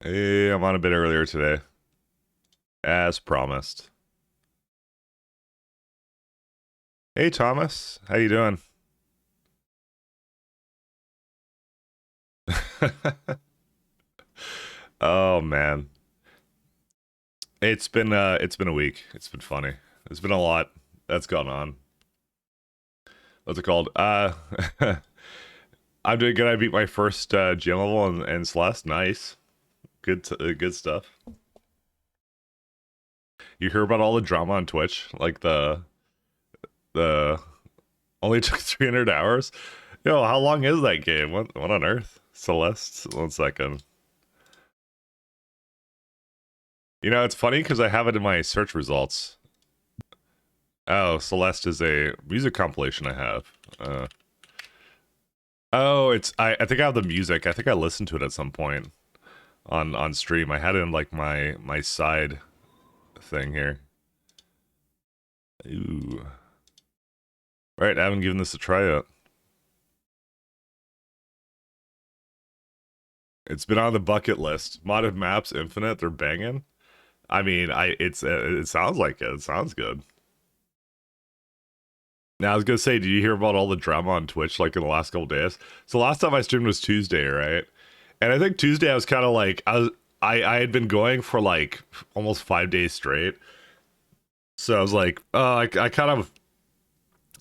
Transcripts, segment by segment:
Hey, I'm on a bit earlier today, as promised. Hey, Thomas, how you doing? Oh man, it's been a week. It's been funny. It's been a lot that's gone on. What's it called? I'm doing good. I beat my first gym level and Celeste. Nice, good stuff. You hear about all the drama on Twitch? Like the only took 300 hours. Yo, how long is that game? What on earth? Celeste. 1 second. It's funny because I have it in my search results. Oh, Celeste is a music compilation I have. Oh, I think I have the music. I think I listened to it at some point on stream. I had it in like my side thing here. Ooh. Right, I haven't given this a try yet. It's been on the bucket list. Modded maps, infinite, they're banging. I mean, it sounds like it. It sounds good. Now I was gonna say, did you hear about all the drama on Twitch like in the last couple days? So last time I streamed was Tuesday, right? And I think Tuesday I was kind of like I had been going for like almost 5 days straight. So I was like, I kind of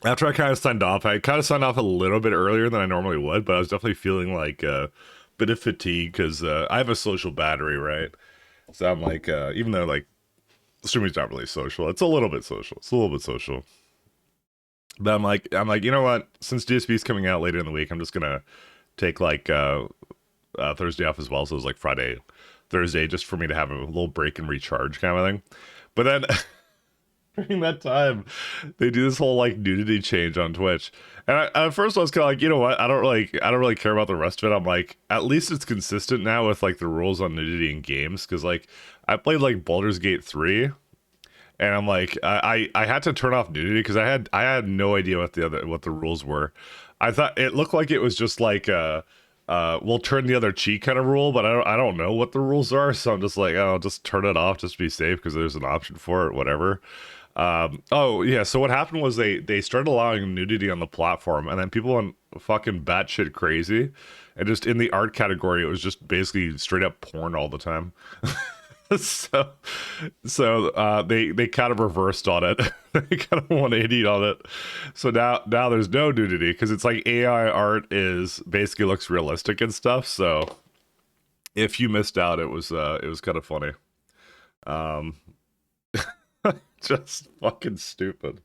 after I kind of signed off, I kind of signed off a little bit earlier than I normally would, but I was definitely feeling like a bit of fatigue because I have a social battery, right? So I'm like, even though like streaming's not really social, it's a little bit social. It's a little bit social. But I'm like, you know what? Since DSP is coming out later in the week, I'm just gonna take like Thursday off as well. So it was like Friday, Thursday, just for me to have a little break and recharge kind of thing. But then during that time, they do this whole like nudity change on Twitch, and at first I was kind of like, you know what? I don't really care about the rest of it. I'm like, at least it's consistent now with like the rules on nudity in games, because like I played like Baldur's Gate 3. And I'm like, I had to turn off nudity because I had no idea what the rules were. I thought it looked like it was just like we'll turn the other cheek kind of rule, but I don't know what the rules are, so I'm just like, oh, just turn it off, just be safe because there's an option for it, whatever. Oh yeah, so what happened was they started allowing nudity on the platform, and then people went fucking batshit crazy, and just in the art category, it was just basically straight up porn all the time. so they kind of reversed on it. They kind of 180 on it. So now there's no nudity because it's like AI art is basically looks realistic and stuff. So if you missed out, it was kind of funny. Um, just fucking stupid.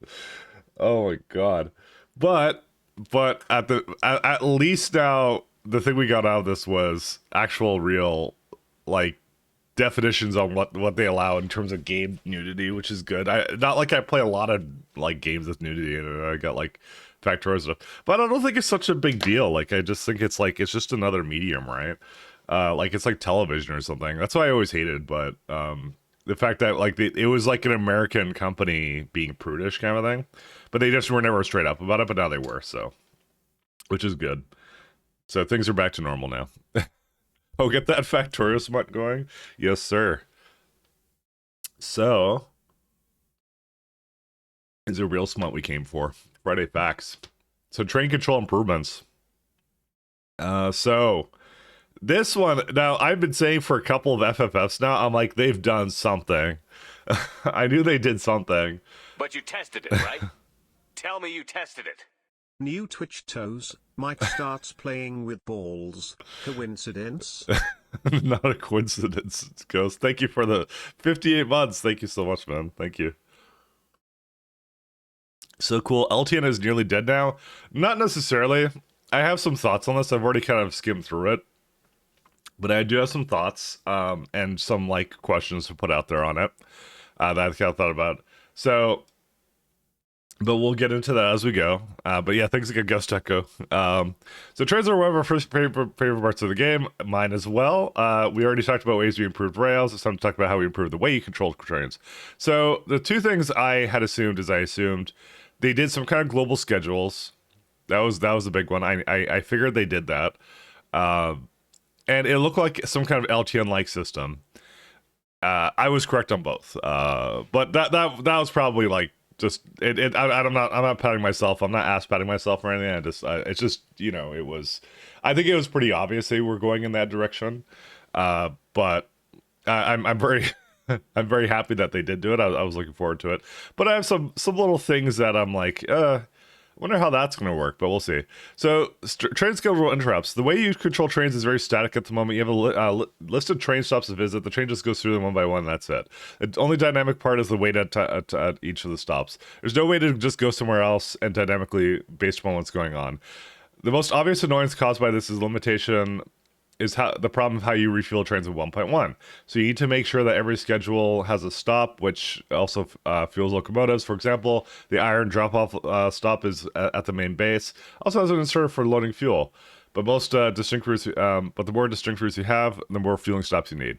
Oh my god. But at least now the thing we got out of this was actual real like definitions on what they allow in terms of game nudity, which is good. I not like I play a lot of like games with nudity and I got like Factorio stuff, but I don't think it's such a big deal. Like I just think it's like it's just another medium, right? Like it's like television or something. That's why I always hated. But the fact that like it was like an American company being prudish kind of thing, but they just were never straight up about it. But now they were, so which is good. So things are back to normal now. Oh, get that Factorio smut going? Yes, sir. So, is a real smut we came for. Friday facts. So, train control improvements. So this one, now I've been saying for a couple of FFFs now, I'm like, they've done something. I knew they did something. But you tested it, right? Tell me you tested it. New Twitch toes. Mike starts playing with balls. Coincidence? Not a coincidence, Ghost. Thank you for the 58 months. Thank you so much, man. Thank you. So cool. LTN is nearly dead now. Not necessarily. I have some thoughts on this. I've already kind of skimmed through it, but I do have some thoughts and some like questions to put out there on it that I've kind of thought about. So, but we'll get into that as we go. But yeah, things like a Ghost Echo. So trains are one of our first favorite parts of the game. Mine as well. We already talked about ways we improved Rails. It's time to talk about how we improved the way you control trains. So the two things I had assumed is I assumed they did some kind of global schedules. That was the big one. I figured they did that. and it looked like some kind of LTN-like system. I was correct on both, but that was probably like just it. I'm not patting myself. I'm not ass patting myself or anything. It's just it was. I think it was pretty obvious they were going in that direction, but I'm very I'm very happy that they did do it. I was looking forward to it, but I have some little things that I'm like, wonder how that's going to work, but we'll see. So, train schedule interrupts. The way you control trains is very static at the moment. You have a list of train stops to visit. The train just goes through them one by one, and that's it. The only dynamic part is the wait at each of the stops. There's no way to just go somewhere else and dynamically based upon what's going on. The most obvious annoyance caused by this is limitation is how the problem of how you refuel trains with 1.1. So you need to make sure that every schedule has a stop, which also fuels locomotives. For example, the iron drop-off stop is at the main base. Also has an insert for loading fuel. But most distinct routes, but the more distinct routes you have, the more fueling stops you need.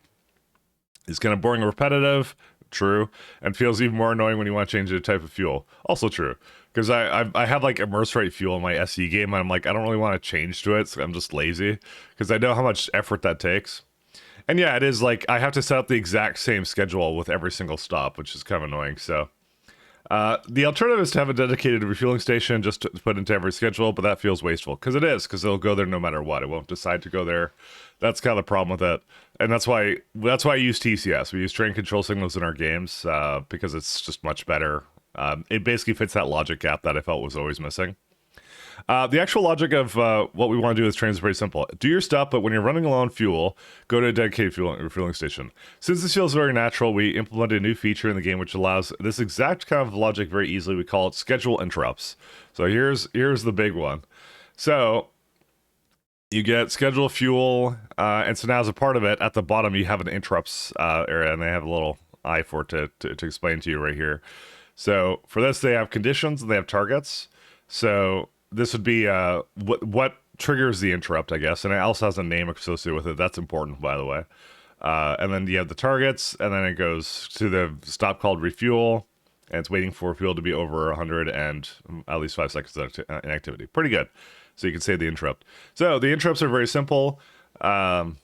It's kind of boring and repetitive, true, and feels even more annoying when you want to change the type of fuel. Also true. Because I have like immerse rate fuel in my SE game, and I'm like, I don't really want to change to it, so I'm just lazy. Because I know how much effort that takes. And yeah, it is like, I have to set up the exact same schedule with every single stop, which is kind of annoying, so. The alternative is to have a dedicated refueling station just to put into every schedule, but that feels wasteful. Because it is, because it'll go there no matter what. It won't decide to go there. That's kind of the problem with it. And that's why I use TCS. We use train control signals in our games, because it's just much better. It basically fits that logic gap that I felt was always missing. The actual logic of what we want to do with trains is pretty simple. Do your stuff, but when you're running low on fuel, go to a dedicated refueling station. Since this feels very natural, we implemented a new feature in the game which allows this exact kind of logic very easily. We call it schedule interrupts. So here's the big one. So you get schedule fuel, and so now as a part of it, at the bottom you have an interrupts area, and they have a little eye for it to explain to you right here. So for this, they have conditions and they have targets. So this would be what triggers the interrupt, I guess, and it also has a name associated with it. That's important, by the way. And then you have the targets, and then it goes to the stop called refuel, and it's waiting for fuel to be over 100 and at least 5 seconds in activity. Pretty good. So you can save the interrupt. So the interrupts are very simple. I'm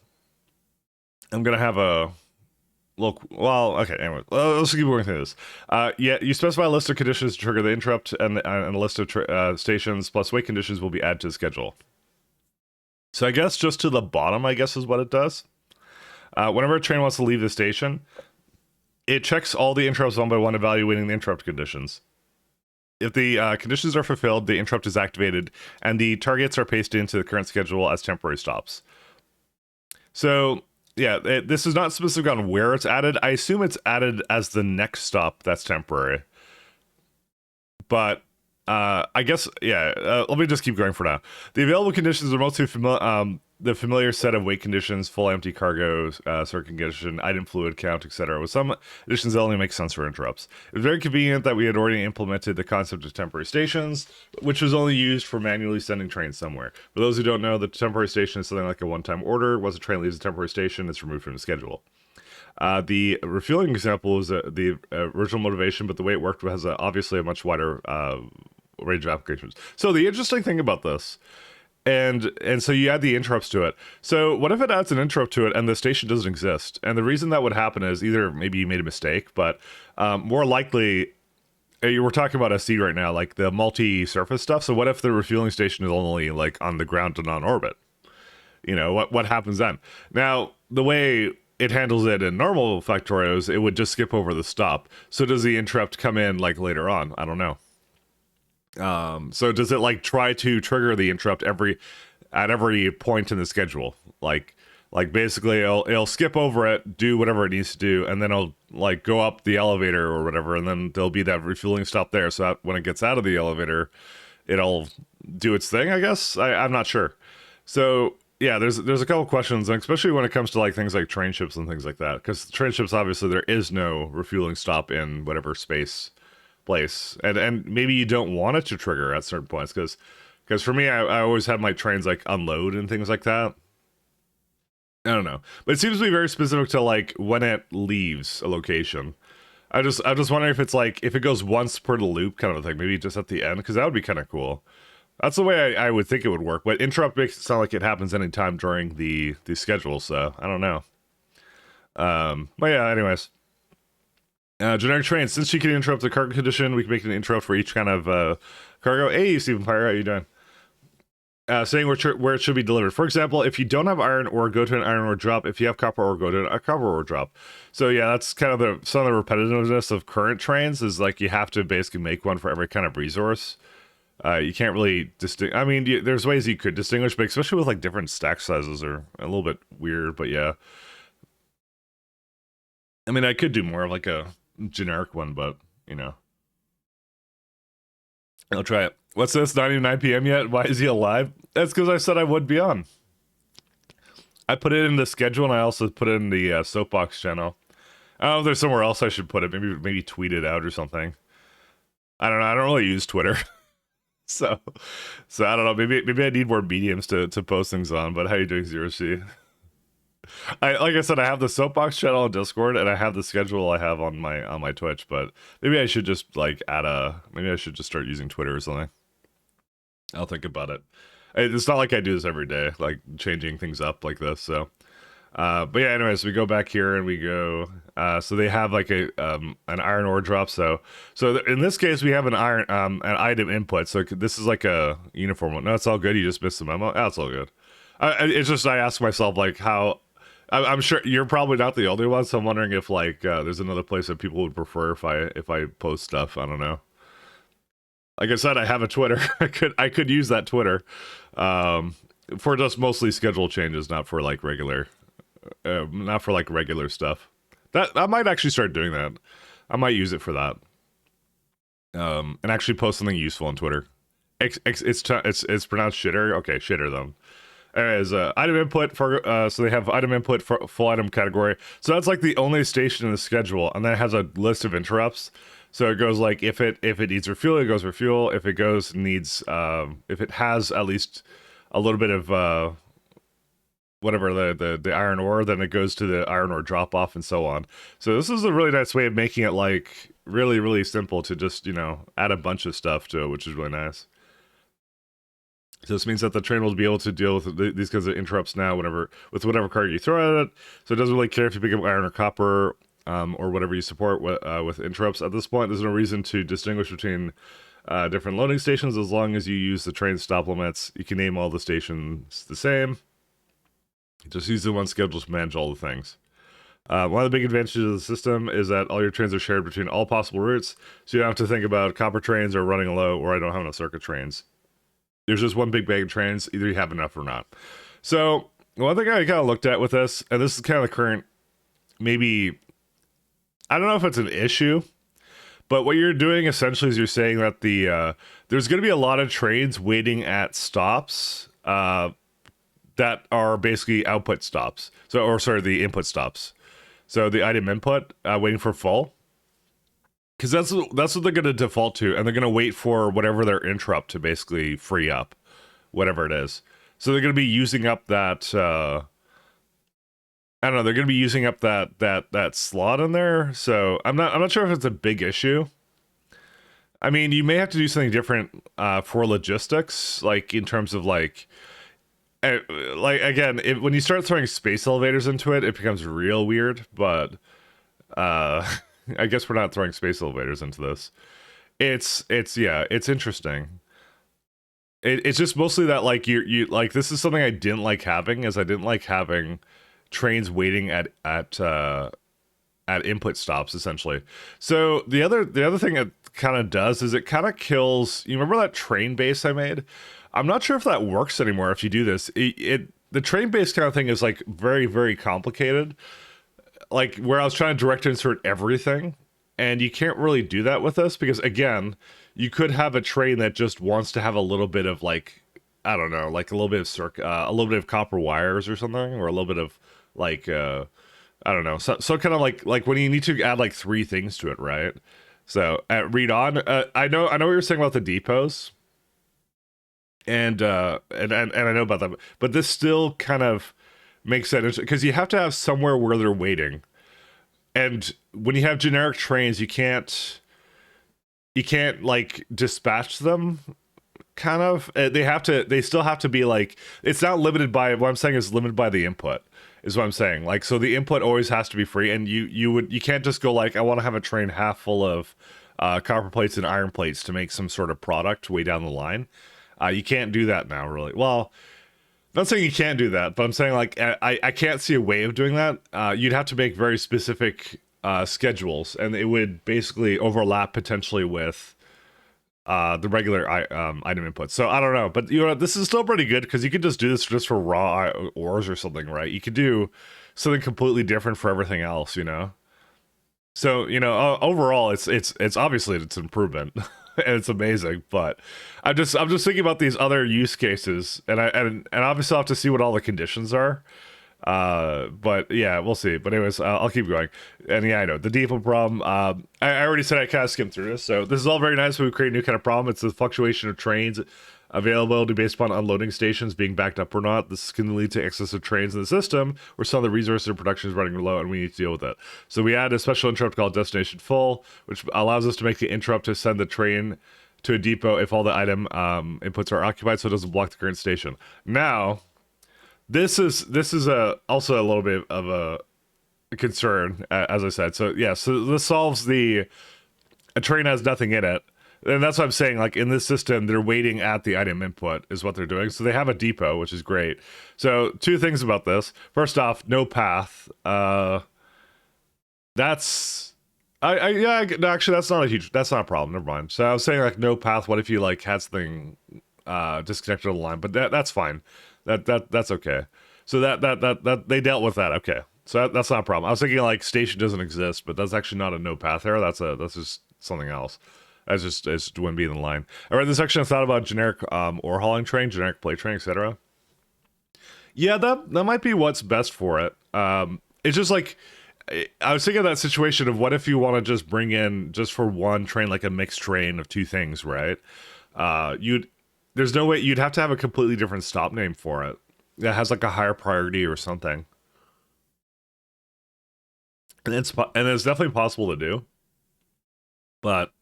gonna have a look. Well, okay. Anyway, let's keep going through this. Yeah, you specify a list of conditions to trigger the interrupt, and a list of stations plus wait conditions will be added to the schedule. So I guess just to the bottom, I guess is what it does. Whenever a train wants to leave the station, it checks all the interrupts one by one, evaluating the interrupt conditions. If the conditions are fulfilled, the interrupt is activated, and the targets are pasted into the current schedule as temporary stops. So yeah, this is not specific on where it's added. I assume it's added as the next stop that's temporary. But I guess, yeah, let me just keep going for now. The available conditions are mostly the familiar set of weight conditions, full empty cargo, circuit condition, item fluid count, etc. With some additions that only make sense for interrupts. It was very convenient that we had already implemented the concept of temporary stations, which was only used for manually sending trains somewhere. For those who don't know, the temporary station is something like a one-time order. Once a train leaves a temporary station, it's removed from the schedule. The refueling example was the original motivation, but the way it worked has obviously a much wider range of applications. So the interesting thing about this, and so you add the interrupts to it. So what if it adds an interrupt to it and the station doesn't exist? And the reason that would happen is either maybe you made a mistake, but more likely, we're talking about SC right now, like the multi-surface stuff. So what if the refueling station is only like on the ground and on orbit? You know, what happens then? Now, the way it handles it in normal Factorios, it would just skip over the stop. So does the interrupt come in like later on? I don't know. So does it like try to trigger the interrupt at every point in the schedule? Like basically it'll skip over it, do whatever it needs to do, and then it'll like go up the elevator or whatever, and then there'll be that refueling stop there. So that when it gets out of the elevator, it'll do its thing, I guess. I'm not sure. So yeah, there's a couple questions, and especially when it comes to like things like train ships and things like that, because train ships, obviously there is no refueling stop in whatever space place, and maybe you don't want it to trigger at certain points, because for me, I always have my trains like unload and things like that. I don't know, but it seems to be very specific to like when it leaves a location. I'm just wondering if it's like if it goes once per the loop kind of a thing, maybe just at the end, because that would be kind of cool. That's the way I would think it would work. But interrupt makes it sound like it happens anytime during the schedule. So I don't know. But yeah, anyways. Generic train. Since she can interrupt the cargo condition, we can make an interrupt for each kind of cargo. Hey, Stephen Pyre, how you doing? Saying where it should be delivered. For example, if you don't have iron ore, go to an iron ore drop. If you have copper ore, go to a copper ore drop. So yeah, that's kind of some of the repetitiveness of current trains is like you have to basically make one for every kind of resource. You can't really distinguish. I mean, there's ways you could distinguish, but especially with like different stack sizes are a little bit weird. But yeah, I mean, I could do more of like a generic one, but you know, I'll try it. What's this? Not even 9 p.m. yet? Why is he alive? That's because I said I would be on. I put it in the schedule, and I also put it in the soapbox channel. I don't know if there's somewhere else I should put it. Maybe tweet it out or something. I don't know. I don't really use Twitter. So I don't know. Maybe I need more mediums to post things on. But how you doing, Zero C? Like I said, I have the soapbox channel on Discord, and I have the schedule I have on my Twitch. But maybe I should just like maybe I should just start using Twitter or something. I'll think about it. It's not like I do this every day, like changing things up like this. So, but yeah. Anyways, we go back here and we go. So they have like an iron ore drop. So in this case, we have an item input. So this is like a uniform one. No, it's all good. You just missed the memo. Oh, it's all good. It's just I ask myself like how. I'm sure you're probably not the only one. So I'm wondering if like there's another place that people would prefer if I post stuff. I don't know. Like I said, I have a Twitter. I could use that Twitter for just mostly schedule changes, not for like regular stuff. That I might actually start doing that. I might use it for that. And actually post something useful on Twitter. It's pronounced shitter. Okay, shitter then. Anyways, item input for so they have item input for full item category. So that's like the only station in the schedule, and then it has a list of interrupts. So it goes like if it needs refuel, it goes refuel. If it if it has at least a little bit of whatever the iron ore, then it goes to the iron ore drop off and so on. So this is a really nice way of making it like really, really simple to just, add a bunch of stuff to it, which is really nice. So this means that the train will be able to deal with these kinds of interrupts now with whatever card you throw at it. So it doesn't really care if you pick up iron or copper or whatever you support with interrupts. At this point, there's no reason to distinguish between different loading stations as long as you use the train stop limits. You can name all the stations the same. Just use the one schedule to manage all the things. One of the big advantages of the system is that all your trains are shared between all possible routes, so you don't have to think about copper trains or running low, or I don't have enough circuit trains. There's just one big bag of trains, either you have enough or not. So, one thing I kind of looked at with this, and this is kind of the current, maybe, I don't know if it's an issue, but what you're doing essentially is you're saying that there's going to be a lot of trains waiting at stops that are basically output stops. The input stops. So the item input, waiting for full. Because that's what they're going to default to, and they're going to wait for whatever their interrupt to basically free up, whatever it is. So they're going to be using up that. I don't know. They're going to be using up that slot in there. So I'm not sure if it's a big issue. I mean, you may have to do something different for logistics, like in terms of like again, when you start throwing space elevators into it, it becomes real weird. But I guess we're not throwing space elevators into this. It's interesting. It's just mostly that like you like this is something I didn't like having, as I didn't like having trains waiting at input stops essentially. So the other thing it kind of does is it kind of kills. You remember that train base I made? I'm not sure if that works anymore. If you do this, the train base kind of thing is like very, very complicated. Like where I was trying to direct insert everything, and you can't really do that with this because again, you could have a train that just wants to have a little bit of like, I don't know, like a little bit of a little bit of copper wires or something, or a little bit of like I don't know, so kind of like when you need to add like 3 things to it, right? So at read on, I know what you're saying about the depots, and I know about that, but this still kind of makes sense because you have to have somewhere where they're waiting, and when you have generic trains, you can't like dispatch them kind of. They still have to be like, it's not limited by, what I'm saying is limited by the input, is what I'm saying. Like, so the input always has to be free, and you can't just go like, I want to have a train half full of copper plates and iron plates to make some sort of product way down the line. You can't do that now, really. Well, I'm not saying you can't do that, but I'm saying like I can't see a way of doing that. You'd have to make very specific schedules, and it would basically overlap potentially with the regular item input. So I don't know, but this is still pretty good because you could just do this just for raw ores or something, right? You could do something completely different for everything else, So overall, it's obviously it's an improvement. And it's amazing, but I'm just thinking about these other use cases, and obviously I'll have to see what all the conditions are. But yeah, we'll see. But anyways, I'll keep going. And yeah, I know the default problem. I already said I kind of skimmed through this, so this is all very nice. When we create a new kind of problem, it's the fluctuation of trains availability based upon unloading stations being backed up or not. This can lead to excess of trains in the system where some of the resources in production is running low, and we need to deal with it. So we add a special interrupt called destination full, which allows us to make the interrupt to send the train to a depot if all the item inputs are occupied, so it doesn't block the current station. Now, this is also a little bit of a concern, as I said. So yeah, so this solves a train has nothing in it. And that's what I'm saying, like in this system, they're waiting at the item input is what they're doing. So they have a depot, which is great. So two things about this. First off, no path. That's no, actually that's not a problem. Never mind. So I was saying like no path. What if you like had something disconnected on the line? But that's fine. That's okay. So that they dealt with that. Okay. So that's not a problem. I was thinking like station doesn't exist, but that's actually not a no path error. That's just something else. It just wouldn't be in the line. I read this section. I thought about generic ore hauling train, generic plate train, etc. Yeah, that might be what's best for it. It's just like I was thinking of that situation of what if you want to just bring in just for one train like a mixed train of two things, right? There's no way you'd have to have a completely different stop name for it that has like a higher priority or something. And it's definitely possible to do, but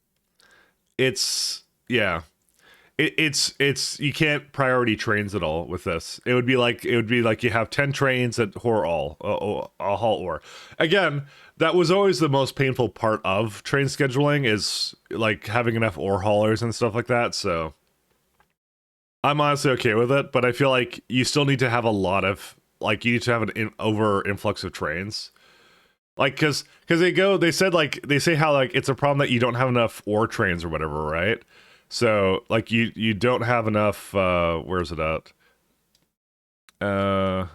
it's you can't priority trains at all with this. It would be like you have 10 trains that haul ore. Again, that was always the most painful part of train scheduling, is like having enough ore haulers and stuff like that. So I'm honestly okay with it, but I feel like you still need to have a lot of you need to have an over influx of trains. Like, cause they say how like it's a problem that you don't have enough ore trains or whatever, right? So like you don't have enough. Where's it at? I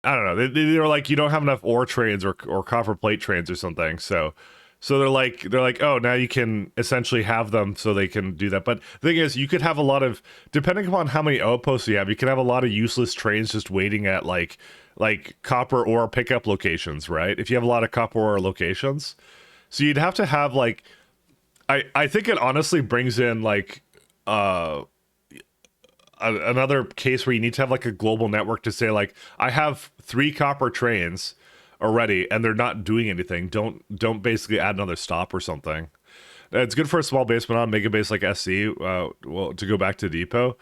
don't know. They're like you don't have enough ore trains or copper plate trains or something. So they're like, oh, now you can essentially have them so they can do that. But the thing is, you could have a lot of, depending upon how many outposts you have, you can have a lot of useless trains just waiting at like copper ore pickup locations, right? If you have a lot of copper ore locations, so you'd have to have like, I think it honestly brings in like another case where you need to have like a global network to say like, I have 3 copper trains already and they're not doing anything. Don't basically add another stop or something. It's good for a small base, but not a mega base like SC. Well, to go back to depot,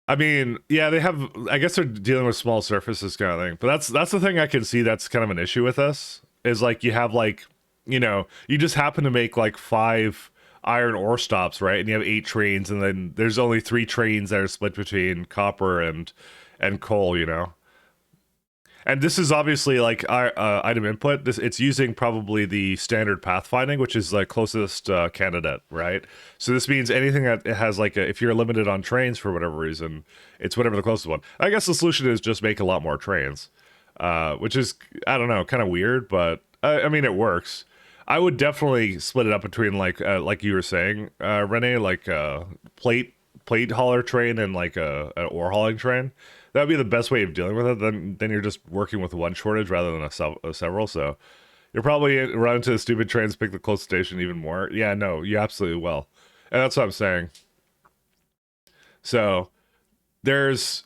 I mean, yeah, they have, I guess they're dealing with small surfaces kind of thing, but that's the thing I can see that's kind of an issue with this, is like you have like, you just happen to make like 5 iron ore stops, right? And you have 8 trains, and then there's only 3 trains that are split between copper and coal, And this is obviously like item input. It's using probably the standard pathfinding, which is like closest candidate, right? So this means anything that has like if you're limited on trains for whatever reason, it's whatever the closest one. I guess the solution is just make a lot more trains, which is, I don't know, kind of weird, but I mean, it works. I would definitely split it up between like you were saying, Renee, like plate hauler train and like an ore hauling train. That would be the best way of dealing with it. Then you're just working with one shortage rather than a several. So you'll probably run into the stupid trains, pick the closest station even more. Yeah, no, you absolutely will. And that's what I'm saying. So there's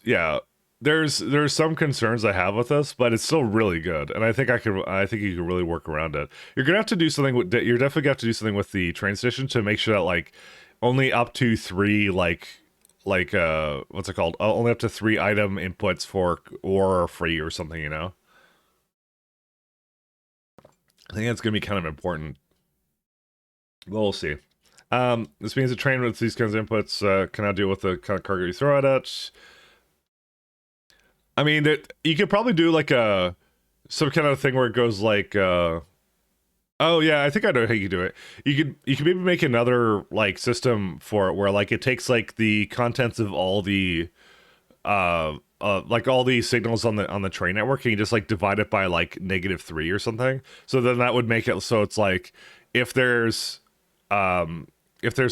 there's some concerns I have with this, but it's still really good, and I think you can really work around it. You're gonna have to do something with you're definitely gonna have to do something with the train station to make sure that like only up to three what's it called? Only up to three item inputs for or are free or something, you know. I think that's gonna be kind of important. Well, we'll see. This means a train with these kinds of inputs cannot deal with the kind of cargo you throw at it. I mean, that you could probably do like some kind of thing where it goes like, oh yeah, I think I know how you do it. You could maybe make another like system for it where like it takes like the contents of all the like all the signals on the train network, and you just like divide it by like -3 or something. So then that would make it so it's like if there's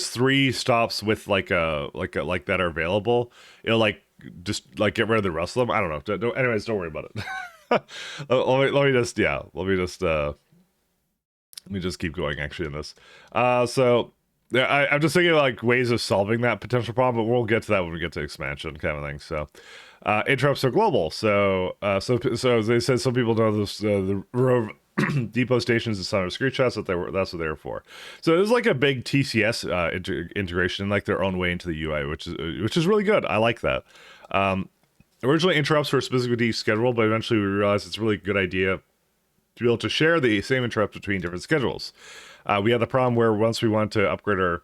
three stops with like that are available, it'll like just like get rid of the rest of them. I don't know. Anyways, don't worry about it. Let me just keep going actually in this. So yeah, I'm just thinking of, like ways of solving that potential problem, but we'll get to that when we get to expansion kind of thing. So interrupts are global. So so they said some people know this depot stations and some screenshots that's what they were for. So there's like a big TCS integration, like their own way into the UI, which is really good. I like that. Originally interrupts were specifically scheduled, but eventually we realized it's a really good idea to be able to share the same interrupt between different schedules. We had the problem where once we wanted to upgrade our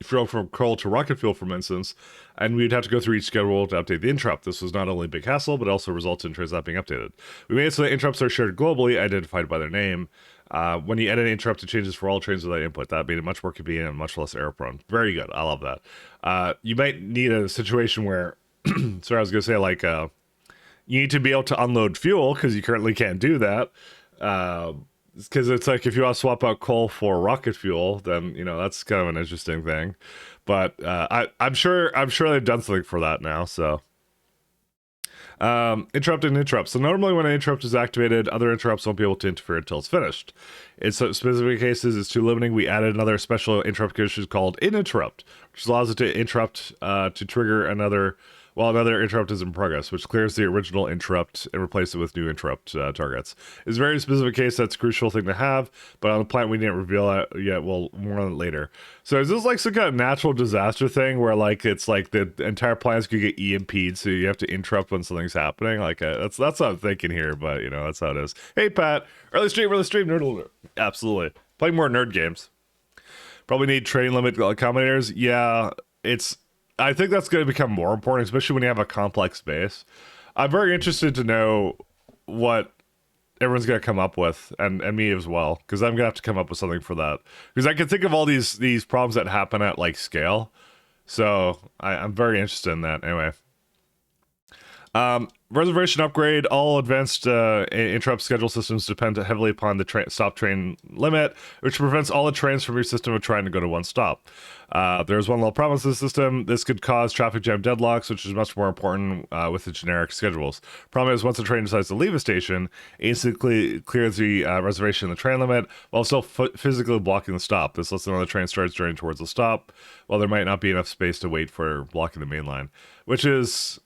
fuel from coal to rocket fuel, for instance, and we'd have to go through each schedule to update the interrupt. This was not only a big hassle, but also results in trains not being updated. We made it so that interrupts are shared globally, identified by their name. When you edit an interrupt, it changes for all trains without input. That made it much more convenient and much less error prone. Very good. I love that. You might need a situation where, sorry, I was going to say like, you need to be able to unload fuel because you currently can't do that. Because it's like if you want to swap out coal for rocket fuel, then you know that's kind of an interesting thing. But I'm sure they've done something for that now. So interrupt and interrupt. So normally when an interrupt is activated, other interrupts won't be able to interfere until it's finished. In some specific cases, it's too limiting. We added another special interrupt condition called in interrupt, which allows it to interrupt to trigger another while another interrupt is in progress, which clears the original interrupt and replaces it with new interrupt targets. It's a very specific case that's a crucial thing to have, but on the plant we didn't reveal it yet. Well, more on it later. So is this like some kind of natural disaster thing where like it's like the entire plant's gonna get EMP'd, so you have to interrupt when something's happening? Like that's what I'm thinking here, but you know that's how it is. Hey Pat, early stream, nerd alert. Absolutely, playing more nerd games. Probably need train limit accommodators. Yeah, I think that's going to become more important, especially when you have a complex base. I'm very interested to know what everyone's going to come up with, and me as well, because I'm going to have to come up with something for that. Because I can think of all these problems that happen at like scale, so I'm very interested in that. Anyway, reservation upgrade. All advanced interrupt schedule systems depend heavily upon the stop train limit, which prevents all the trains from your system of trying to go to one stop. There's one little problem with the system. This could cause traffic jam deadlocks, which is much more important with the generic schedules. Problem is, once a train decides to leave a station, it instantly clears the reservation and the train limit while still physically blocking the stop. This lets another train start journeying towards the stop, while there might not be enough space to wait for blocking the main line, which is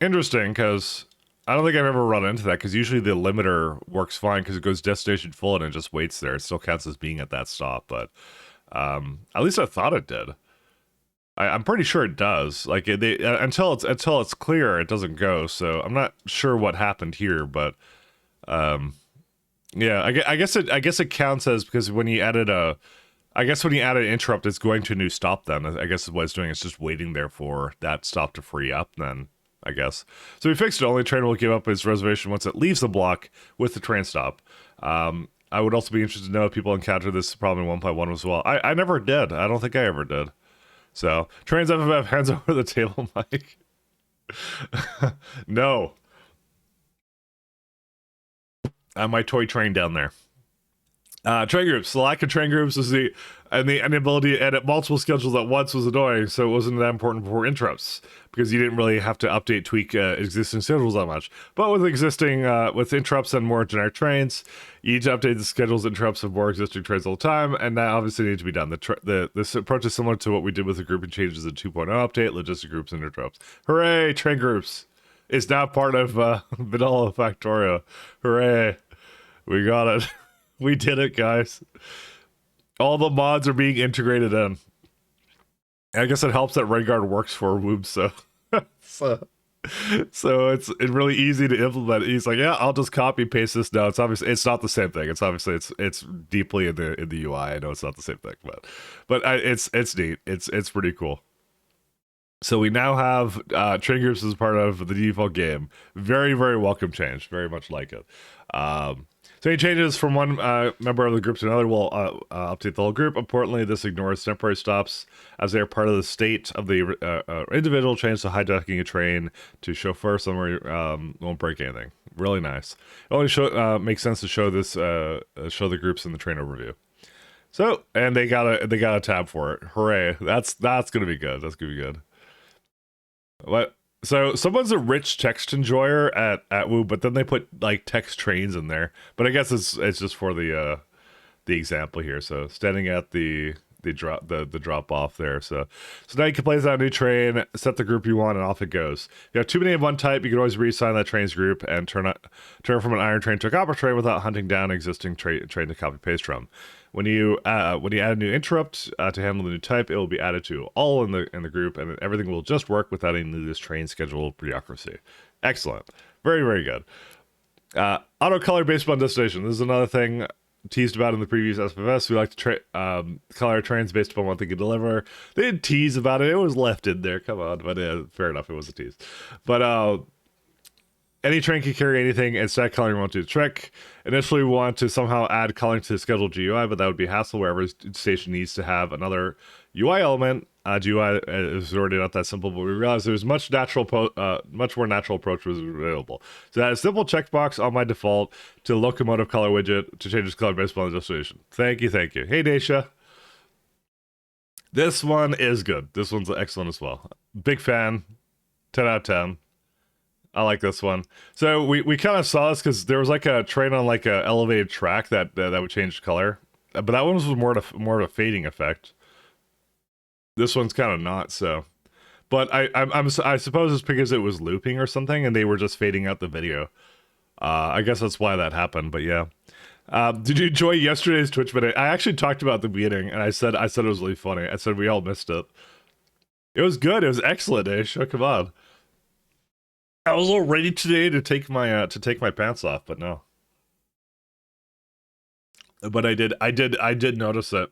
interesting because I don't think I've ever run into that, because usually the limiter works fine because it goes destination full and it just waits there. It still counts as being at that stop, but at least I thought it did. I'm pretty sure it does. Like until it's clear, it doesn't go. So I'm not sure what happened here, but yeah, I guess it counts as, because when you added an interrupt, it's going to a new stop. Then I guess what it's doing is just waiting there for that stop to free up. Then I guess so. We fixed it. Only train will give up its reservation once it leaves the block with the train stop. I would also be interested to know if people encounter this problem in 1.1 as well. I never did. I don't think I ever did. So, trains FFF, hands over the table, Mike. No. My toy train down there. Train groups. The lack of train groups is the inability to edit multiple schedules at once was annoying, so it wasn't that important for interrupts, because you didn't really have to tweak existing schedules that much. But with with interrupts and more generic trains, you need to update the schedules and interrupts of more existing trains all the time, and that obviously needs to be done. This approach is similar to what we did with the grouping changes in 2.0 update, logistic groups and interrupts. Hooray, train groups! is now part of Vanilla Factorio. Hooray! We got it. We did it, guys. All the mods are being integrated in. I guess it helps that Renguard works for Woob, so so, so it's really easy to implement. He's like, yeah, I'll just copy paste this now. It's obviously it's not the same thing. It's obviously it's deeply in the UI. I know it's not the same thing, but it's neat. It's pretty cool. So we now have train groups as part of the default game. Very, very welcome change. Very much like it. So any changes from one member of the group to another will update the whole group. Importantly, this ignores temporary stops as they are part of the state of the individual change, so hijacking a train to chauffeur somewhere won't break anything. Really nice. It only makes sense to show this show the groups in the train overview. So, and they got a tab for it. Hooray! That's gonna be good. That's gonna be good. What? So someone's a rich text enjoyer at Woo, but then they put like text trains in there. But I guess it's just for the example here. So standing at the drop off there. So now you can place out a new train, set the group you want, and off it goes. If you have too many of one type, you can always reassign that train's group and turn from an iron train to a copper train without hunting down existing train to copy paste from. When you add a new interrupt to handle the new type, it will be added to all in the group, and everything will just work without any of this train schedule bureaucracy. Excellent, very, very good. Auto color based on destination. This is another thing teased about in the previous FFS. We like to color trains based upon what they could deliver. They did tease about it. It was left in there. Come on, but fair enough. It was a tease. But any train can carry anything, and stack coloring won't do the trick. Initially, we want to somehow add coloring to the scheduled GUI, but that would be a hassle where every station needs to have another UI element. GUI is already not that simple, but we realized there's much more natural approach was available. So that a simple checkbox on my default to the locomotive color widget to change its color based on the destination. Thank you. Hey, Dacia. This one is good. This one's excellent as well. Big fan. 10 out of 10. I like this one. So we kind of saw this because there was like a train on like a elevated track that would change color, but that one was more of a fading effect. This one's kind of not so. But I suppose it's because it was looping or something, and they were just fading out the video. I guess that's why that happened. But yeah, did you enjoy yesterday's Twitch video? I actually talked about the beginning, and I said it was really funny. I said we all missed it. It was good. It was excellent. Come on. I was all ready today to take my pants off, but no. But I did notice it.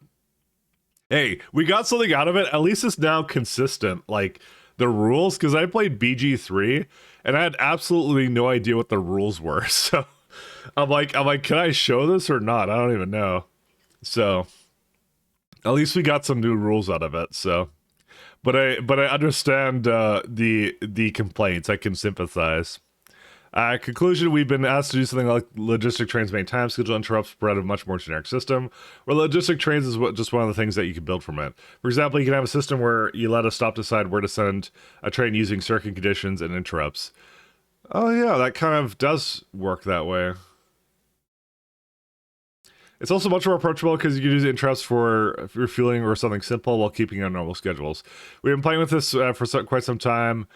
Hey, we got something out of it. At least it's now consistent, like the rules, because I played BG3 and I had absolutely no idea what the rules were. So I'm like, can I show this or not? I don't even know. So at least we got some new rules out of it. So, but I understand the complaints. I can sympathize. Conclusion, we've been asked to do something like logistic trains make time schedule interrupts spread a much more generic system, where logistic trains is just one of the things that you can build from it. For example, you can have a system where you let a stop decide where to send a train using certain conditions and interrupts. Oh yeah, that kind of does work that way. It's also much more approachable because you can use interrupts for refueling or something simple while keeping on normal schedules. We've been playing with this for quite some time,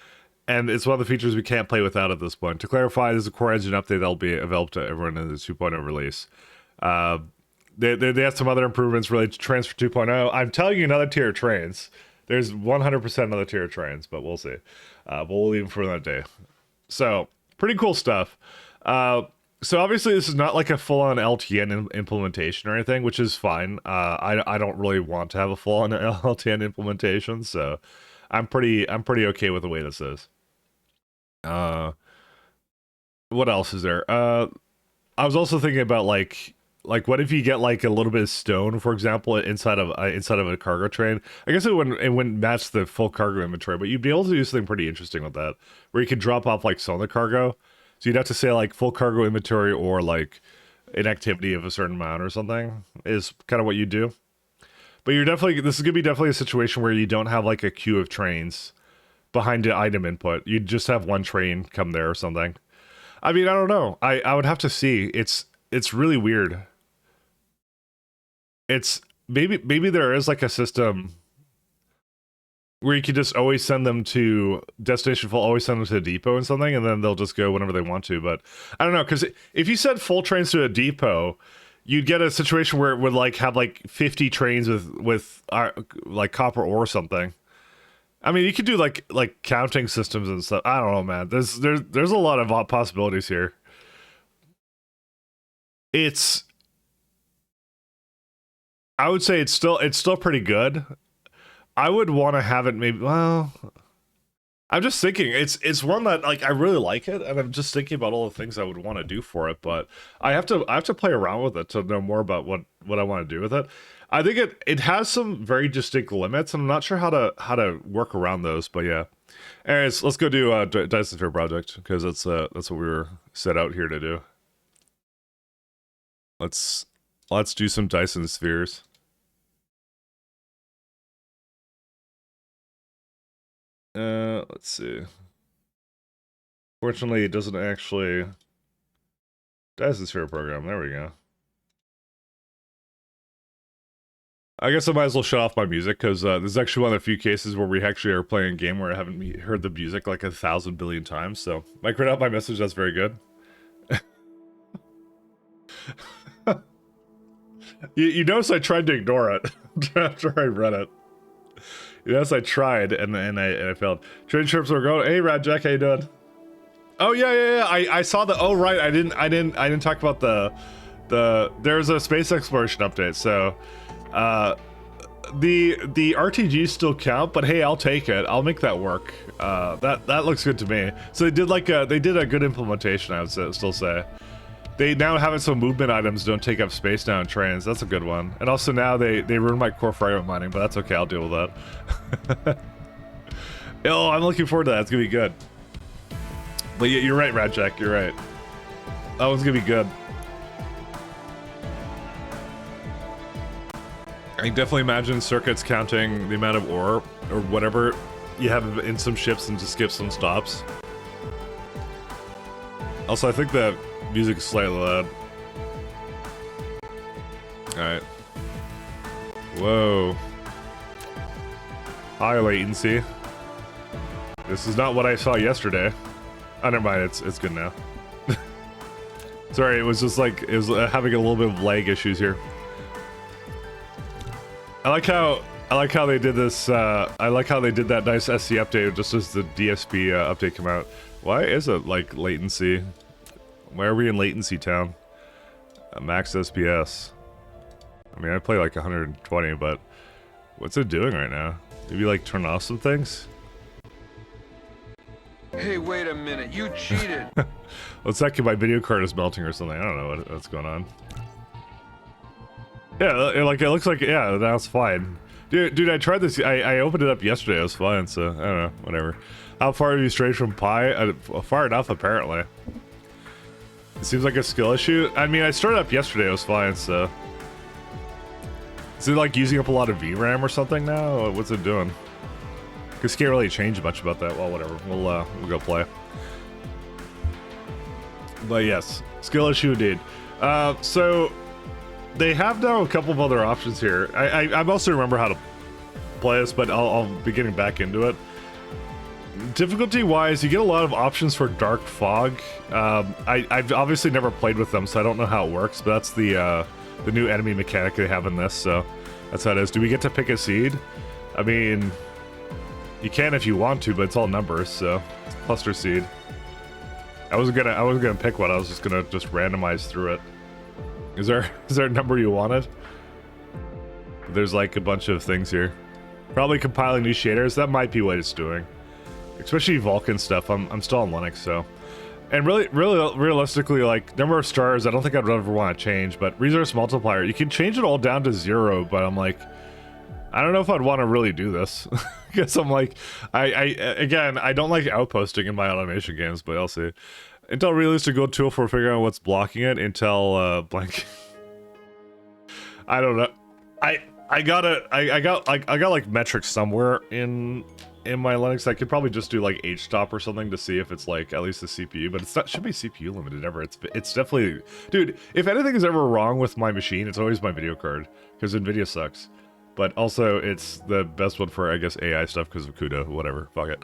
and it's one of the features we can't play without at this point. To clarify, this is a core engine update that will be available to everyone in the 2.0 release. They have some other improvements related to Transfer 2.0. I'm telling you another tier of trains. There's 100% another tier of trains, but we'll see. But we'll leave them for that day. So, pretty cool stuff. So obviously this is not like a full-on LTN implementation or anything, which is fine. I don't really want to have a full-on LTN implementation, so I'm pretty okay with the way this is. What else is there? I was also thinking about like what if you get like a little bit of stone, for example, inside of a cargo train? I guess it wouldn't match the full cargo inventory, but you'd be able to do something pretty interesting with that, where you could drop off like solid cargo. So you'd have to say like full cargo inventory or like an activity of a certain amount or something is kind of what you do. But this is gonna be definitely a situation where you don't have like a queue of trains behind the item input. You just have one train come there or something. I mean, I don't know. I would have to see. It's really weird. It's maybe there is like a system. where you could just always send them to destination full, always send them to the depot and something, and then they'll just go whenever they want to. But I don't know, because if you sent full trains to a depot, you'd get a situation where it would like have like 50 trains with like copper ore or something. I mean, you could do like counting systems and stuff. I don't know, man. There's a lot of possibilities here. I would say it's still pretty good. I would want to have it maybe. Well, I'm just thinking it's one that like I really like it, and I'm just thinking about all the things I would want to do for it. But I have to play around with it to know more about what I want to do with it. I think it has some very distinct limits, and I'm not sure how to work around those. But yeah, anyways, let's go do Dyson Sphere project because that's what we were set out here to do. Let's do some Dyson spheres. Let's see. Fortunately, it doesn't actually. Dyson Sphere program. There we go. I guess I might as well shut off my music because this is actually one of the few cases where we actually are playing a game where I haven't heard the music like 1,000 billion times. So, Mike, read out my message. That's very good. you notice I tried to ignore it after I read it. Yes, I tried and I failed. Train trips were going. Hey, Rad Jack, how you doing? Oh yeah. I saw the. Oh right, I didn't talk about the. There's a space exploration update. So, the RTGs still count, but hey, I'll take it. I'll make that work. That looks good to me. So they did a good implementation. I would still say. They now have it so movement items don't take up space now in trains. That's a good one. And also now they ruined my core fragment mining, but that's okay. I'll deal with that. Oh, I'm looking forward to that. It's gonna be good. But yeah, you're right, Radjack. You're right. That one's gonna be good. I can definitely imagine circuits counting the amount of ore or whatever you have in some ships and just skip some stops. Also, I think that music is slightly loud. Alright. Whoa. High latency. This is not what I saw yesterday. Oh, never mind. It's good now. Sorry, it was just like it was having a little bit of lag issues here. I like how they did this. I like how they did that nice SC update just as the DSP update came out. Why is it like latency? Why are we in latency town? Max SPS. I mean, I play like 120, but what's it doing right now? Maybe like turn off some things? Hey, wait a minute, you cheated! Looks like my video card is melting or something. I don't know what's going on. Yeah, it looks like, yeah, that's fine. Dude, I tried this, I opened it up yesterday, it was fine, so, I don't know, whatever. How far are you straight from Pi? Far enough, apparently. It seems like a skill issue. I mean, I started up yesterday, it was fine, so... Is it like using up a lot of VRAM or something now? What's it doing? Because can't really change much about that. Well, whatever. We'll go play. But yes, skill issue indeed. So they have now a couple of other options here. I mostly remember how to play this, but I'll be getting back into it. Difficulty wise, you get a lot of options for dark fog. I've obviously never played with them, so I don't know how it works. But that's the new enemy mechanic they have in this. So that's how it is. Do we get to pick a seed? I mean, you can if you want to, but it's all numbers. So it's cluster seed. I wasn't gonna pick one. I was just gonna randomize through it. Is there a number you wanted? There's like a bunch of things here. Probably compiling new shaders. That might be what it's doing. Especially Vulkan stuff. I'm still on Linux, so. And really, realistically, like number of stars, I don't think I'd ever want to change. But resource multiplier, you can change it all down to 0. But I'm like, I don't know if I'd want to really do this. Because I'm like, again, I don't like outposting in my automation games, but I'll see. Intel released a good tool for figuring out what's blocking it. Intel blank. I don't know. I got like metrics somewhere in my Linux. I could probably just do like HStop or something to see if it's like at least the CPU, but it's not, should be CPU limited ever. It's definitely, dude, if anything is ever wrong with my machine, it's always my video card because Nvidia sucks. but also it's the best one for, I guess, AI stuff because of CUDA. Whatever, fuck it.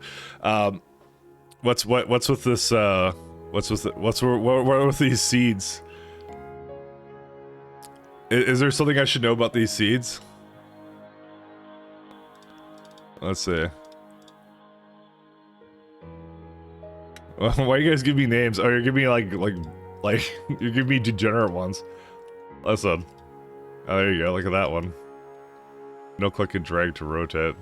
What's with this? What with these seeds? Is there something I should know about these seeds? Let's see. Why you guys give me names? Oh, you're giving me like you're giving me degenerate ones. Listen. Oh, there you go. Look at that one. No click and drag to rotate.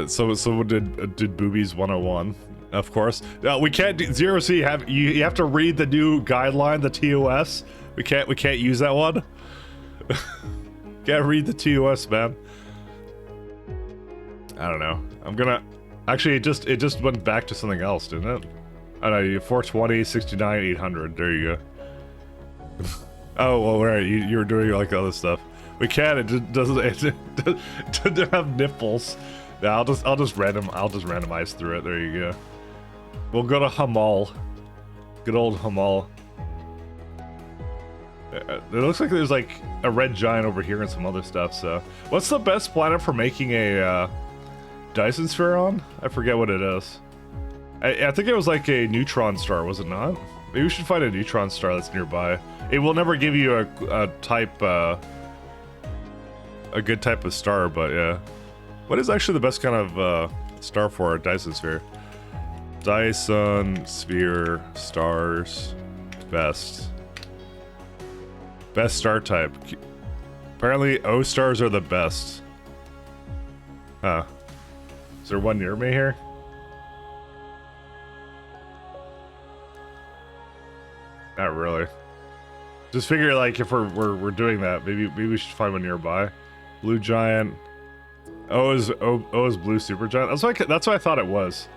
Someone did boobies 101. Of course. We can't do Zero C. You have to read the new guideline, the TOS. We can't use that one. Can't read the TOS, man. I don't know. I'm gonna actually it just went back to something else, didn't it? I don't know. 420, 69, 800. There you go. Oh well, right. You were doing like other stuff. We can't. It doesn't. It doesn't have nipples. No, I'll just randomize through it. There you go. We'll go to Hamal. Good old Hamal. It looks like there's like a red giant over here and some other stuff. So, what's the best planet for making a Dyson sphere on? I forget what it is. I think it was like a neutron star, was it not? Maybe we should find a neutron star that's nearby. It will never give you a type, a good type of star, but yeah. What is actually the best kind of star for a Dyson sphere? Dyson sphere stars best. Best star type. Apparently O stars are the best. Huh. Is there one near me here? Not really. Just figure like if we're doing that, maybe we should find one nearby. Blue giant. O is blue super giant. That's what I thought it was.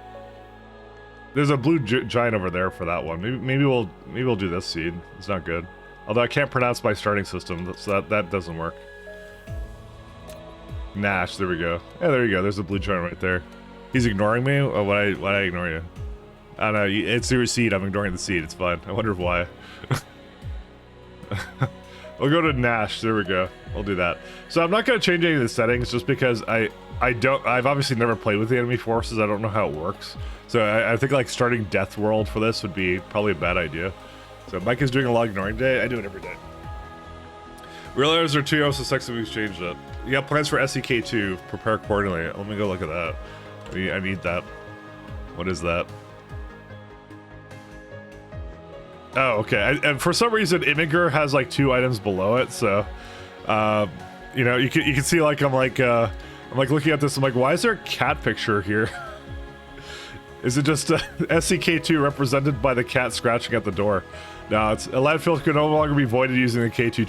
There's a blue giant over there for that one. Maybe we'll do this seed. It's not good. Although I can't pronounce my starting system, so that doesn't work. Nash, there we go. Yeah, there you go. There's a blue giant right there. He's ignoring me. Oh, why I ignore you? I don't know. It's your seed. I'm ignoring the seed. It's fine. I wonder why. We'll go to Nash. There we go. I'll do that. So I'm not going to change any of the settings just because I've obviously never played with the enemy forces. I don't know how it works. So I think like starting Death World for this would be probably a bad idea. So Mike is doing a lot of ignoring today. I do it every day. Real errors are 2 so sexy we've changed it. You got plans for SEK2. Prepare accordingly. Let me go look at that. I need that. What is that? Oh, okay. And for some reason, Imminger has like 2 items below it. So, you know, you can see like I'm like looking at this. I'm like, why is there a cat picture here? Is it just SCK2 represented by the cat scratching at the door? No, it's a landfill can no longer be voided using the K2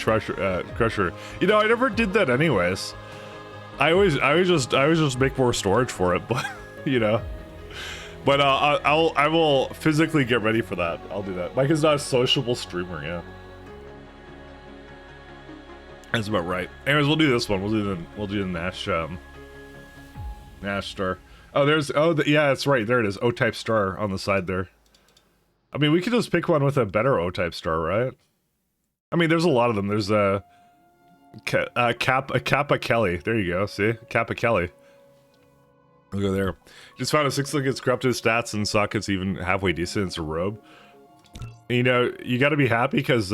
crusher. You know, I never did that anyways. I always just make more storage for it, but you know. But I will physically get ready for that. I'll do that. Mike is not a sociable streamer, yeah. That's about right. Anyways, we'll do this one. We'll do the Nash Nash star. Oh, yeah, that's right. There it is. O-type star on the side there. I mean, we could just pick one with a better O-type star, right? I mean, there's a lot of them. There's Kappa Kelly. There you go. See? Kappa Kelly. Look at there. Just found a 6-link gets corrupted stats and sockets even halfway decent. It's a robe. You know, you got to be happy because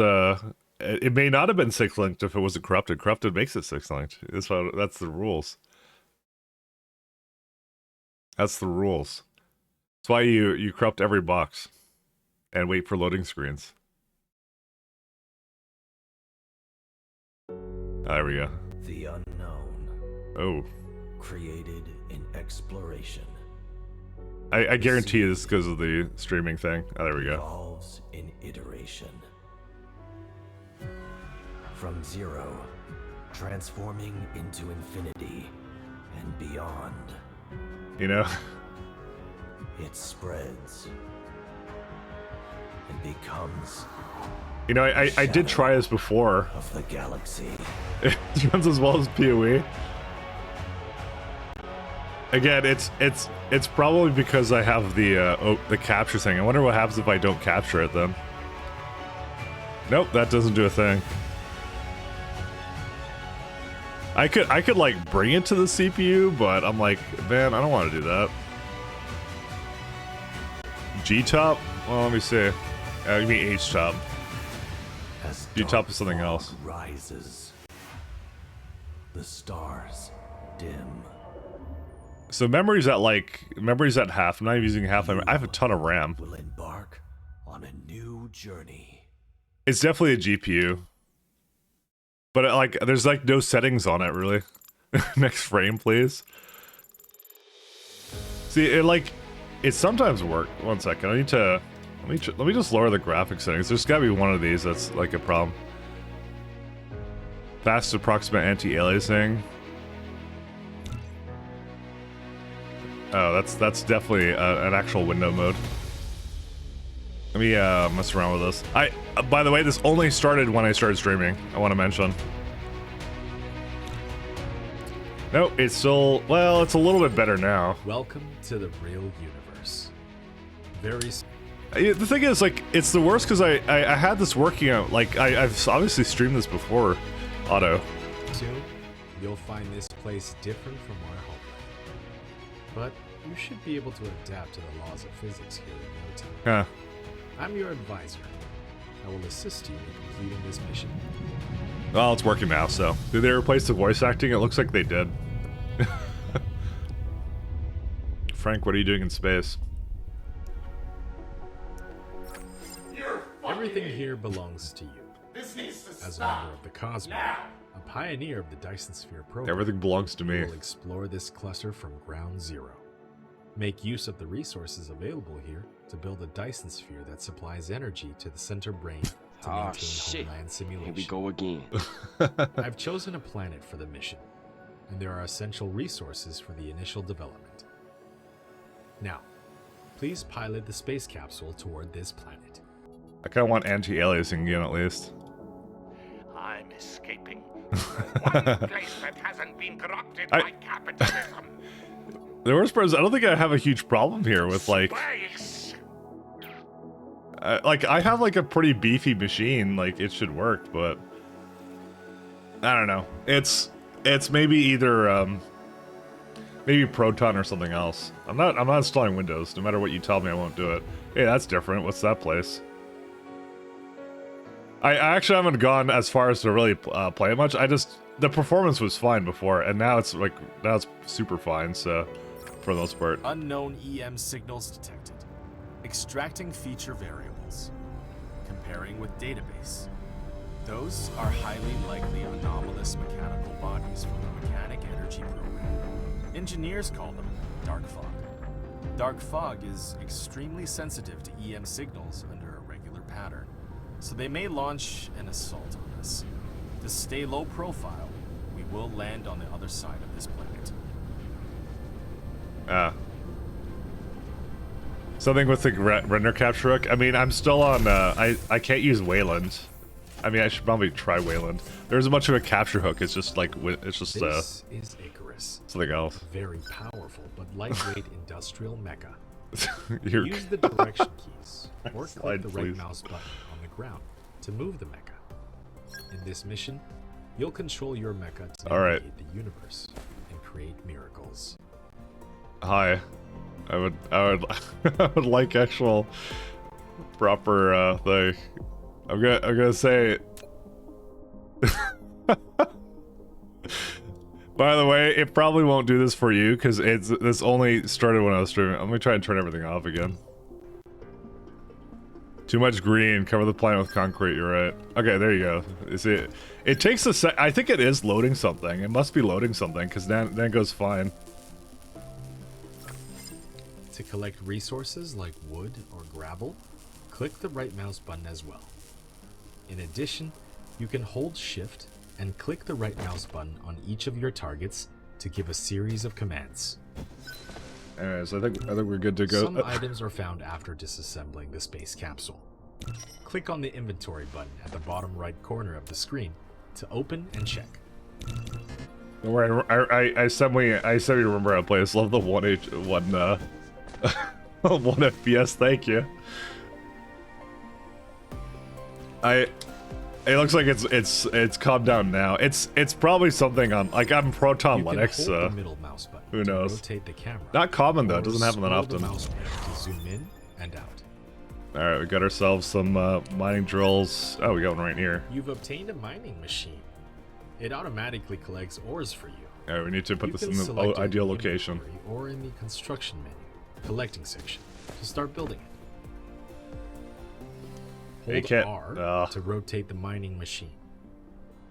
it may not have been 6-linked if it wasn't corrupted. Corrupted makes it 6-linked. That's the rules. That's the rules. That's why you corrupt every box and wait for loading screens. There we go. The unknown. Oh. Created in exploration. I guarantee this because of the streaming thing. Oh, there we go. Evolves in iteration. From zero, transforming into infinity and beyond. You know? It spreads and becomes. You know, I did try this before. Of the galaxy. It runs as well as PoE. Again, it's probably because I have the capture thing. I wonder what happens if I don't capture it then. Nope, that doesn't do a thing. I could like bring it to the CPU, but I'm like, man, I don't want to do that. G top? Well, let me see. Give me H top. As G top is something dark else. fog rises, the stars dim. So memory's at half. I'm not even using half. I have a ton of RAM. Will embark on a new journey. It's definitely a GPU. But like, there's like no settings on it really. Next frame, please. See, it sometimes works. One second, I need to let me just lower the graphic settings. There's gotta be one of these that's like a problem. Fast approximate anti-aliasing. Oh, that's definitely an actual window mode. Let me mess around with this. By the way, this only started when I started streaming. I want to mention. No, it's still, well, it's a little bit better now. Welcome to the real universe. Very The thing is, like, it's the worst because I had this working out. Like, I've obviously streamed this before, auto. soon, you'll find this place different from our homeland. But you should be able to adapt to the laws of physics here in no time. Yeah. I'm your advisor. I will assist you in completing this mission. Well, it's working now, so. Did they replace the voice acting? It looks like they did. Frank, what are you doing in space? Everything here belongs to you. As a member of the Cosmos, a pioneer of the Dyson Sphere program, Everything belongs to me. you will explore this cluster from ground zero. Make use of the resources available here to build a Dyson Sphere that supplies energy to the center brain to Oh, maintain shit. homeland simulation. Here we go again. I've chosen a planet for the mission, and there are essential resources for the initial development. Now, please pilot the space capsule toward this planet. I kind of want anti-aliasing again, at least. I'm escaping. One place that hasn't been corrupted by capitalism. The worst part is, I don't think I have a huge problem here with, like... Space. Like, I have, like, a pretty beefy machine. Like, it should work, but... I don't know. It's maybe either, maybe Proton or something else. I'm not installing Windows. No matter what you tell me, I won't do it. Hey, that's different. What's that place? I actually haven't gone as far as to really play it much. The performance was fine before, and now it's super fine, so... For the most part. Unknown EM signals detected. Extracting feature variables. Comparing with database. Those are highly likely anomalous mechanical bodies from the Mechanic Energy Program. Engineers call them dark fog. Dark fog is extremely sensitive to EM signals under a regular pattern, so they may launch an assault on us. To stay low profile, we will land on the other side of this planet. Something with the render capture hook. I mean, I'm still on, I can't use Wayland. I mean, I should probably try Wayland. There's a bunch of a capture hook. It's just like, it's just, This is Icarus. something else. Very powerful but lightweight industrial mecha. You're, Use the direction keys or click Slide, the right please. mouse button on the ground to move the mecha. In this mission, you'll control your mecha to All right. navigate the universe and create miracles. hi. I would I would like actual proper thing. I'm gonna say by the way, it probably won't do this for you because this only started when I was streaming. Let me try and turn everything off again. Too much green, cover the planet with concrete, you're right. Okay, there you go. You see it takes a sec. I think it is loading something. It must be loading something because then it goes fine. To collect resources like wood or gravel, click the right mouse button as well. In addition, you can hold shift and click the right mouse button on each of your targets to give a series of commands. Anyways, I think we're good to go. Some items are found after disassembling the space capsule. Click on the inventory button at the bottom right corner of the screen to open and check. Don't worry, I suddenly remember how to play this. Love the 1 FPS, thank you. It looks like it's calmed down now. It's probably something on like I'm Proton You can Linux. hold the middle mouse button who to knows? rotate the camera. Not common though. It or doesn't happen that scroll often. the mouse wheel to zoom in and out. All right, we got ourselves some mining drills. Oh, we got one right here. You've obtained a mining machine. It automatically collects ores for you. All right, we need to put You this can in the select it ideal in the location. inventory or in the construction menu, collecting section, to start building it. Hey, Hold cat. R to rotate the mining machine.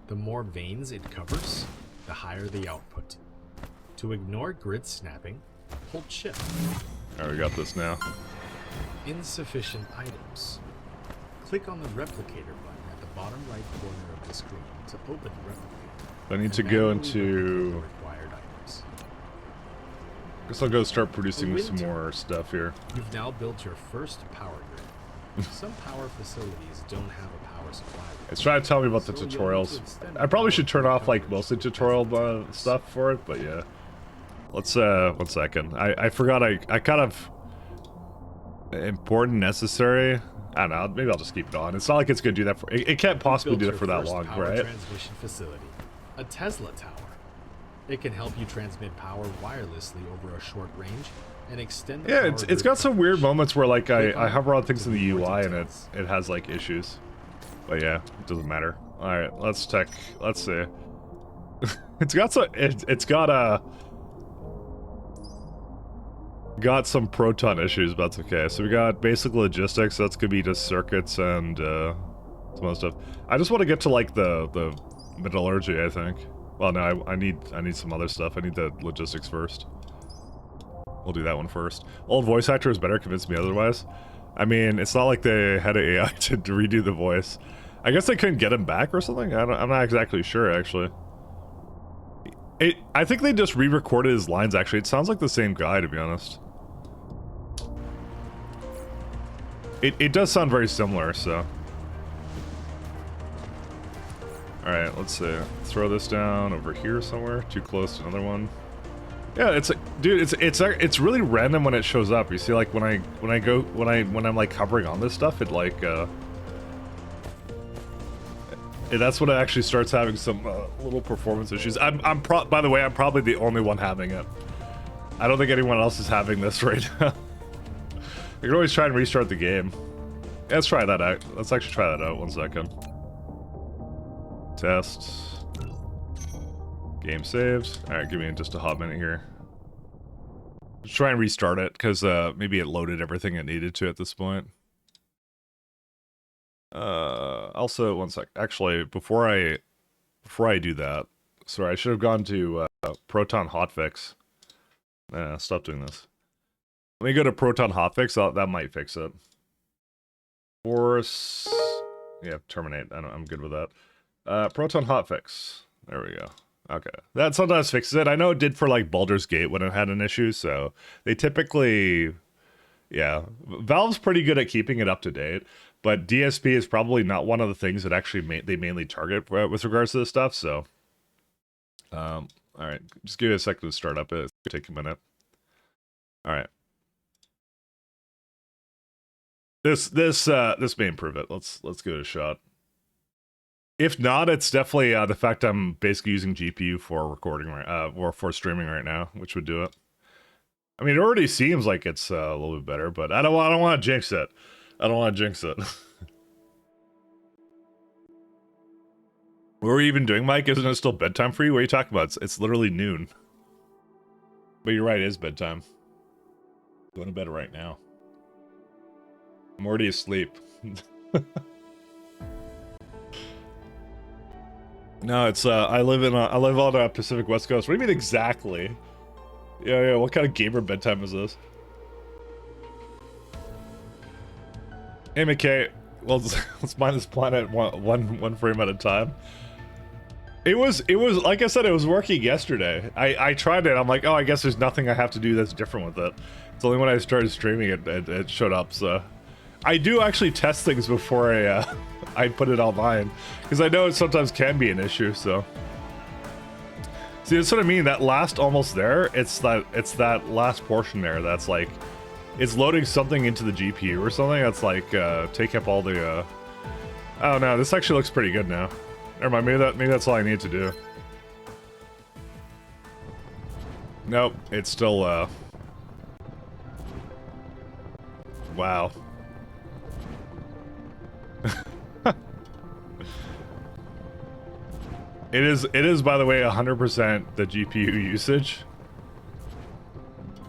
The more veins it covers, the higher the output. To ignore grid snapping, hold Shift. All right, we got this now. Insufficient items. Click on the replicator button at the bottom right corner of the screen to open the replicator. I need to and go manually into. replicate the required items. Guess I'll go start producing For some wind more stuff here. You've now built your first power grid. Some power facilities don't have a power supply. It's trying to tell me about the So you'll need to tutorials. extend I probably power should turn grid off like coverage mostly to tutorial peasant stuff for it, but yeah. Let's 1 second. I forgot I kind of important, necessary. I don't know. Maybe I'll just keep it on. It's not like it's gonna do that for. It can't possibly Built do that your for that first long, power right? Transmission facility, a Tesla tower. It can help you transmit power wirelessly over a short range and extend the Yeah, power it's grid got some weird coverage. moments where like Click I on hover on it things to in the view more UI and details. it has like issues. But yeah, it doesn't matter. All right, let's see. It's got some. It's got some proton issues, but that's okay. So we got basic logistics. That's gonna be just circuits and some other stuff. I just want to get to like the metallurgy, I think. Well, no, I need some other stuff. I need the logistics first. We'll do that one first. Old voice actors better convince me otherwise. I mean, it's not like they had an AI to redo the voice. I guess they couldn't get him back or something. I'm not exactly sure, actually. I think they just re-recorded his lines. Actually, it sounds like the same guy, to be honest. It does sound very similar, so. Alright, let's see. Throw this down over here somewhere. Too close to another one. Yeah, it's dude, it's really random when it shows up. You see, like when I'm like hovering on this stuff, it like that's when it actually starts having some little performance issues. By the way, I'm probably the only one having it. I don't think anyone else is having this right now. You can always try and restart the game. Yeah, let's try that out. Let's actually try that out. 1 second. Test. Game saved. Alright, give me just a hot minute here. Let's try and restart it, because maybe it loaded everything it needed to at this point. Also, 1 sec. Actually, before I do that, sorry, I should have gone to Proton Hotfix. Stop doing this. Let me go to Proton Hotfix. That might fix it. Force. Yeah, terminate. I'm good with that. Proton Hotfix. There we go. Okay. That sometimes fixes it. I know it did for like Baldur's Gate when it had an issue, so they typically. Yeah. Valve's pretty good at keeping it up to date, but DSP is probably not one of the things that actually they mainly target with regards to this stuff, so. Alright. Just give it a second to start up. It's gonna take a minute. Alright. This may improve it. Let's give it a shot. If not, it's definitely the fact I'm basically using GPU for recording or for streaming right now, which would do it. I mean, it already seems like it's a little bit better, but I don't want to jinx it. I don't want to jinx it. What are we even doing, Mike? Isn't it still bedtime for you? What are you talking about? It's literally noon. But you're right, it is bedtime. Going to bed right now. I'm already asleep. No, it's I live on the Pacific West Coast. What do you mean exactly? Yeah. What kind of gamer bedtime is this? Hey, McKay. Well, let's mine this planet one frame at a time. It was like I said, it was working yesterday. I tried it. I'm like, oh, I guess there's nothing I have to do that's different with it. It's only when I started streaming it showed up. So I do actually test things before I put it online, because I know it sometimes can be an issue. So see, that's what I mean. That last almost there, it's that last portion there that's like it's loading something into the GPU or something that's like taking up all the Oh no, this actually looks pretty good now. Never mind, maybe that's all I need to do. Nope, it's still wow. It is by the way 100% the GPU usage.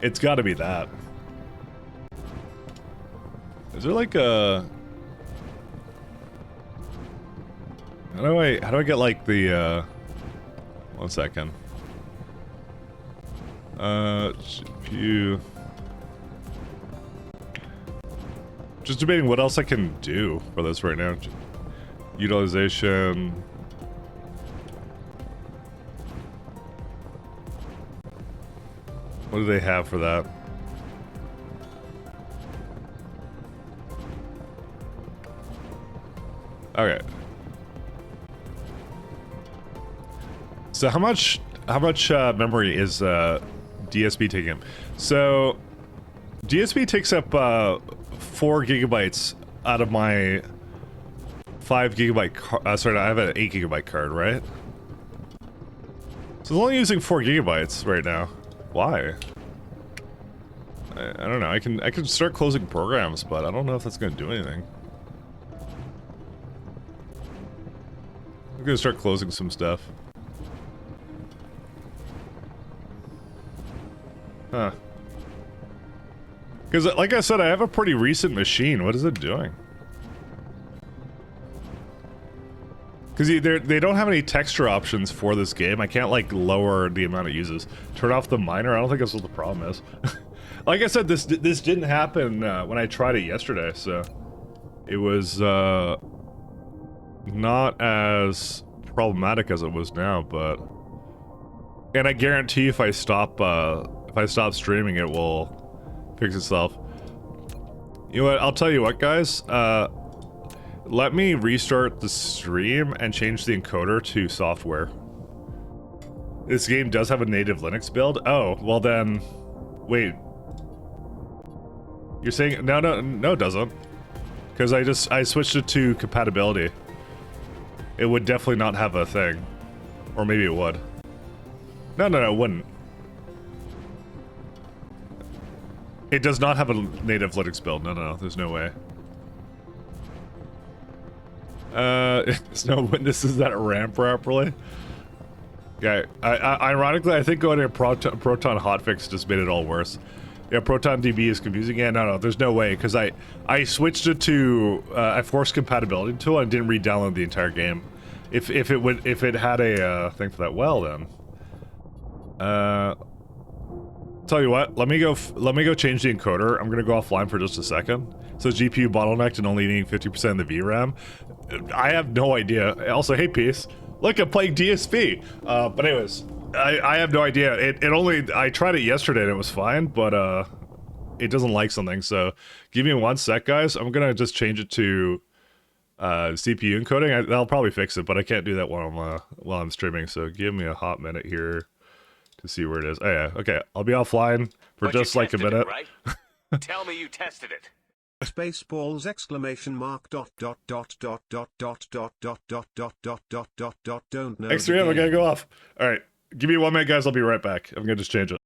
It's got to be that. Is there like a how do I get like the 1 second. GPU. Just debating what else I can do for this right now. Utilization. What do they have for that? Okay. So how much memory is DSP taking? So DSP takes up 4 gigabytes out of my 5 gigabyte sorry, I have an 8 gigabyte card, right? So I'm only using 4 gigabytes right now. Why? I don't know. I can start closing programs, but I don't know if that's going to do anything. I'm going to start closing some stuff. Huh. Because, like I said, I have a pretty recent machine. What is it doing? Because they don't have any texture options for this game. I can't, like, lower the amount it uses. Turn off the miner? I don't think that's what the problem is. Like I said, this didn't happen when I tried it yesterday, so... It was, not as problematic as it was now, but... And I guarantee if I stop streaming, it will fix itself. You know what? I'll tell you what, guys. Let me restart the stream and change the encoder to software. This game does have a native Linux build? Oh, well then... Wait. You're saying... No, it doesn't. Because I switched it to compatibility. It would definitely not have a thing. Or maybe it would. No, it wouldn't. It does not have a native Linux build. No, there's no way. There's no witnesses that ran properly. Yeah, ironically, I think going to Proton hotfix just made it all worse. Yeah, Proton DB is confusing. Yeah, no, there's no way, because I switched it to I forced compatibility tool and didn't re-download the entire game. If it had a thing for that, well then. Tell you what, let me go change the encoder. I'm gonna go offline for just a second. So GPU bottlenecked and only needing 50% of the VRAM. I have no idea. Also, hey, Peace. Look, I'm playing DSP. But anyways, I have no idea. I tried it yesterday and it was fine, but it doesn't like something. So give me 1 sec, guys. I'm gonna just change it to CPU encoding. That'll probably fix it, but I can't do that while I'm streaming. So give me a hot minute here to see where it is. Oh yeah, okay. I'll be offline for But just you like a tested minute. it, right? Tell me you tested it. Spaceballs exclamation mark dot dot dot dot dot dot dot dot dot dot dot dot dot dot don't know. X3M, I gotta go off. Alright, give me 1 minute, guys. I'll be right back. I'm gonna just change it.